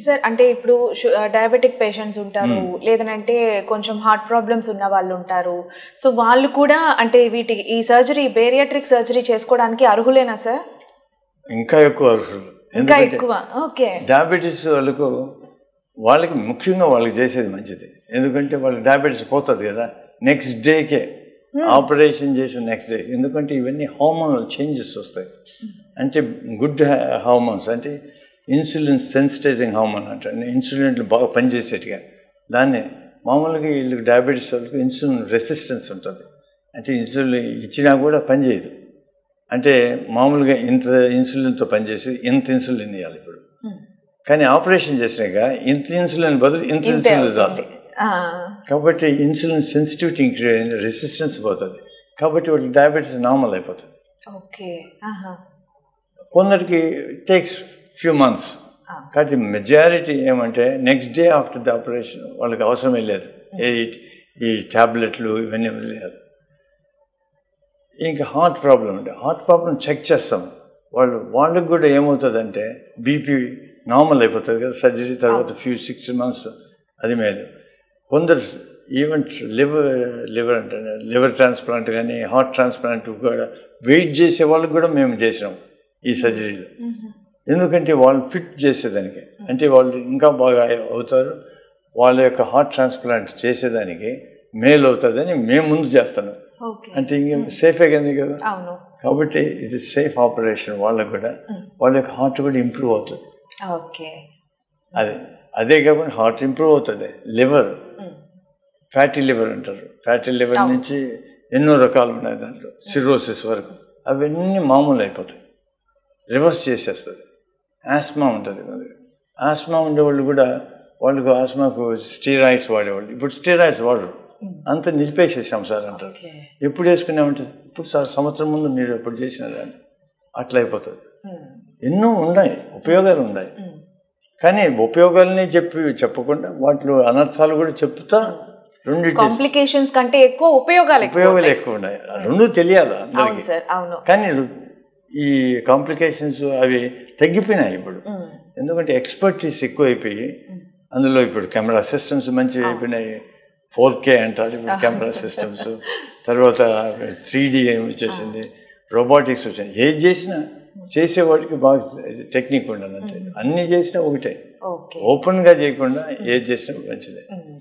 Sir అంటే ఇప్పుడు diabetic patients ఉంటారు, లేదనంటే కొంచెం హార్ట్ ప్రాబ్లమ్స్ ఉన్న వాళ్ళు ఉంటారు. సో వాళ్ళు కూడా అంటే వీటికి ఈ సర్జరీ బేరియాట్రిక్ సర్జరీ చేసుకోవడానికి అర్హులేనా సార్? ఇంకా ఎక్కువ అర్హులు. ఇంకా ఎక్కువ. ఓకే. డయాబెటీస్ వాళ్ళకి ముఖ్యంగా వాళ్ళకి చేసేది మంచిది. ఎందుకంటే వాళ్ళకి డయాబెటీస్ పోతుంది కదా నెక్స్ట్ డేకే, ఆపరేషన్ చేసిన నెక్స్ట్ డే. ఎందుకంటే ఇవన్నీ హార్మోనల్ చేంజెస్ వస్తాయి. అంటే గుడ్ హార్మోన్స్ అంటే ఇన్సులిన్ సెన్సిటైజింగ్ హార్మోన్ అంటారు. ఇన్సులిన్లు బాగా పనిచేసేట్టుగా దాన్ని మామూలుగా వీళ్ళకి డయాబెటీస్ వాళ్ళకి ఇన్సులిన్ రెసిస్టెన్స్ ఉంటుంది. అంటే ఇన్సులిన్ ఇచ్చినా కూడా పనిచేయదు. అంటే మామూలుగా ఇంత ఇన్సులిన్తో పనిచేసి ఇంత ఇన్సులిన్ ఇవ్వాలి ఇప్పుడు. కానీ ఆపరేషన్ చేసినాక ఇంత ఇన్సులిన్ బదులు ఇంత ఇన్సులిన్ చాలు. కాబట్టి ఇన్సులిన్ సెన్సిటివిటీ రెసిస్టెన్స్ పోతుంది. కాబట్టి వాళ్ళకి డయాబెటీస్ నార్మల్ అయిపోతుంది. కొందరికి టేక్స్ ఫ్యూ మంత్స్. కాబట్టి మెజారిటీ ఏమంటే next day after the operation వాళ్ళకి అవసరమే లేదు ఈ ట్యాబ్లెట్లు ఇవన్నీ వదిలేదు. ఇంకా హార్ట్ ప్రాబ్లం అంటే హార్ట్ ప్రాబ్లం చెక్ చేస్తాం. వాళ్ళకి కూడా ఏమవుతుందంటే బీపీ నార్మల్ అయిపోతుంది కదా సర్జరీ తర్వాత 6 months, అది మేలు. కొందరు ఈవెన్ లివర్ ట్రాన్స్ప్లాంట్ కానీ హార్ట్ ట్రాన్స్ప్లాంట్ కూడా వెయిట్ చేసే వాళ్ళకి కూడా మేము చేసినాం ఈ సర్జరీలో. ఎందుకంటే వాళ్ళు ఫిట్ చేసేదానికి, అంటే వాళ్ళు ఇంకా బాగా అవుతారు, వాళ్ళ యొక్క హార్ట్ ట్రాన్స్ప్లాంట్ చేసేదానికి మేలు అవుతుందని మేము ముందు చేస్తున్నాం. అంటే ఇంకేం సేఫే కానీ కదా. కాబట్టి ఇది సేఫ్ ఆపరేషన్. వాళ్ళకు కూడా వాళ్ళ యొక్క హార్ట్ కూడా ఇంప్రూవ్ అవుతుంది. అదే కాకుండా హార్ట్ ఇంప్రూవ్ అవుతుంది. లివర్, ఫ్యాటీ లివర్ అంటారు. ఫ్యాటీ లివర్ నుంచి ఎన్నో రకాలు ఉన్నాయి దాంట్లో, సిరోసిస్ వరకు అవన్నీ మామూలు అయిపోతాయి, రివర్స్ చేసేస్తుంది. ఆస్మా ఉంటుంది. ఆస్మా ఉండేవాళ్ళు కూడా వాళ్ళకు ఆస్మాకు స్టీరాయిడ్స్ వాడేవాళ్ళు ఇప్పుడు స్టీరాయిడ్స్ వాడరు, అంతా నిలిపేసేసాం సార్ అంటారు. ఎప్పుడు వేసుకున్నామంటే ఇప్పుడు సార్ సంవత్సరం ముందు మీరు ఎప్పుడు చేసినారని అట్లా అయిపోతుంది. ఎన్నో ఉన్నాయి, ఉపయోగాలు ఉన్నాయి. కానీ ఉపయోగాలని చెప్పకుండా వాటిలో అనర్థాలు కూడా చెప్తా కాంప్లికేషన్స్ కంటే ఎక్కువ ఉపయోగాలు ఎక్కువ ఉన్నాయి. రెండు తెలియాలి అందరికీ. కానీ ఈ కాంప్లికేషన్స్ అవి తగ్గిపోయినాయి ఇప్పుడు. ఎందుకంటే ఎక్స్పర్టీస్ ఎక్కువ అయిపోయి అందులో ఇప్పుడు కెమెరా సిస్టమ్స్ మంచిగా అయిపోయినాయి. 4K అంటారు ఇప్పుడు కెమెరా సిస్టమ్స్. తర్వాత 3D వచ్చేసింది, రోబోటిక్స్ వచ్చింది. ఏది చేసినా చేసేవాడికి బాగా టెక్నిక్ ఉండాలి. అంతే, అన్నీ చేసినా ఒకటే, ఓపెన్గా చేయకుండా ఏది చేసినా మంచిదే.